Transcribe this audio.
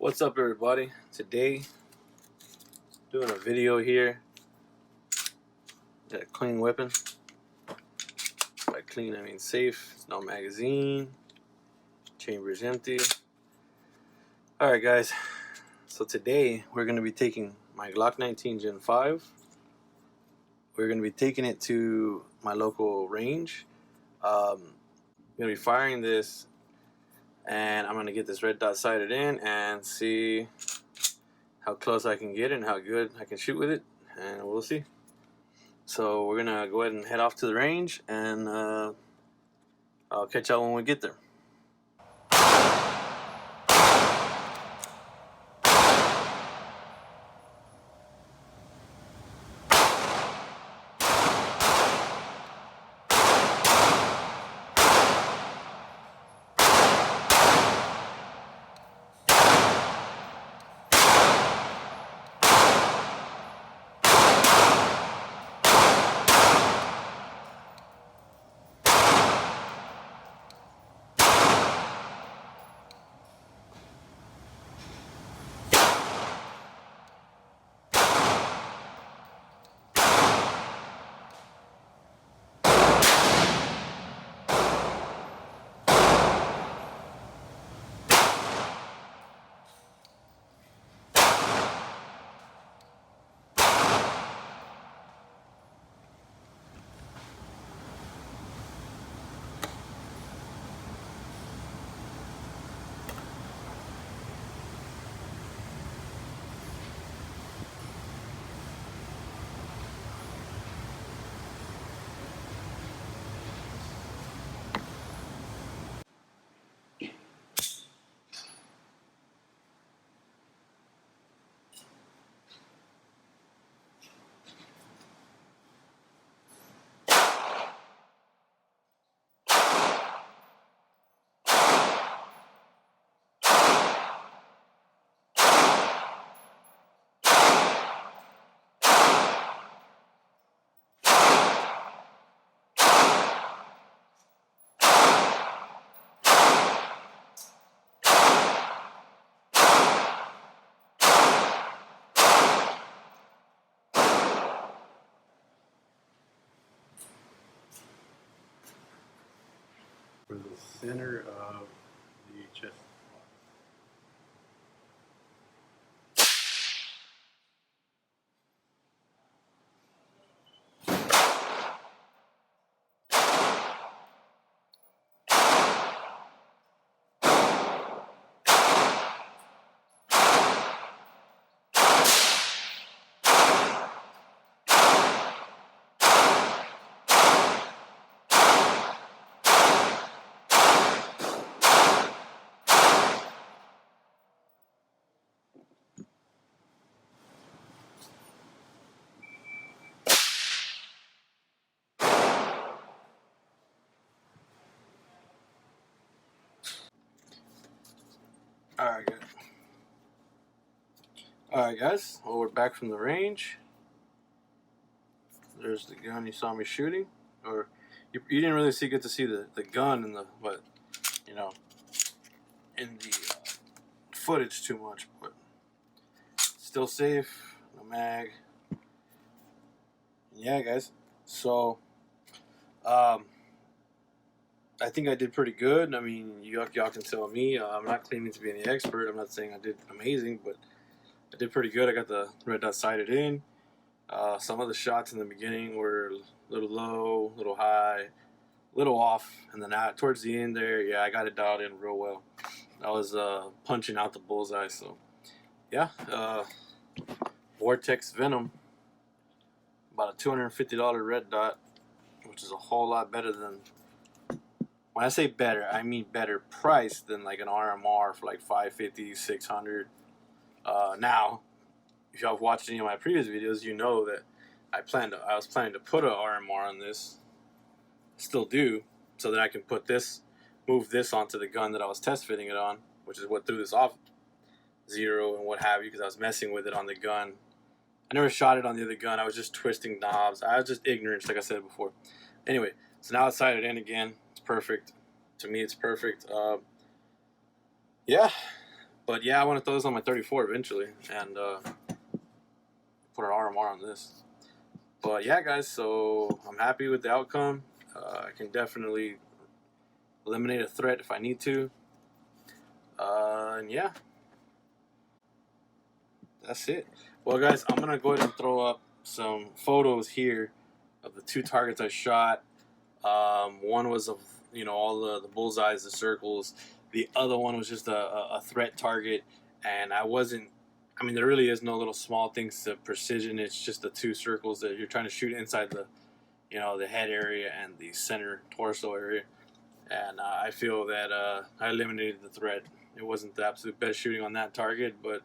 What's up, everybody? Today, doing a video here. Got a clean weapon. By clean, I mean safe. No magazine. Chamber is empty. Alright, guys. So today, we're going to be taking my Glock 19 Gen 5. We're going to be taking it to my local range. I'm going to be firing this, and I'm going to get this red dot sighted in and see how close I can get it and how good I can shoot with it, and we'll see. So we're gonna go ahead and head off to the range, and I'll catch y'all when we get there. For the center of the chest. Alright guys, well, we're back from the range. There's the gun you saw me shooting. Or you didn't really get to see the gun in the in the footage too much, but still safe, no mag. Yeah guys, so I think I did pretty good. I mean, y'all can tell me. I'm not claiming to be any expert. I'm not saying I did amazing, but I did pretty good. I got the red dot sighted in. Some of the shots in the beginning were a little low, a little high, a little off, and then towards the end there, yeah, I got it dialed in real well. I was punching out the bullseye, so yeah. Vortex Venom, about a $250 red dot, which is a whole lot better than, when I say better, I mean better price than like an RMR for like $550, $600. Now, if y'all have watched any of my previous videos, you know that I was planning to put a RMR on this, still do, so that I can move this onto the gun that I was test fitting it on, which is what threw this off zero and what have you, because I was messing with it on the gun. I never shot it on the other gun. I was just twisting knobs. I was just ignorant, like I said before. Anyway, so now it's sighted in again. It's perfect. To me, it's perfect. Yeah, But yeah, I want to throw this on my 34 eventually and put an RMR on this. But yeah, guys, so I'm happy with the outcome. I can definitely eliminate a threat if I need to. And yeah, that's it. Well, guys, I'm going to go ahead and throw up some photos here of the 2 targets I shot. One was of, all the bullseyes, the circles. The other one was just a threat target. And there really is no little small things to precision. It's just the 2 circles that you're trying to shoot inside the head area and the center torso area. And I feel that I eliminated the threat. It wasn't the absolute best shooting on that target, but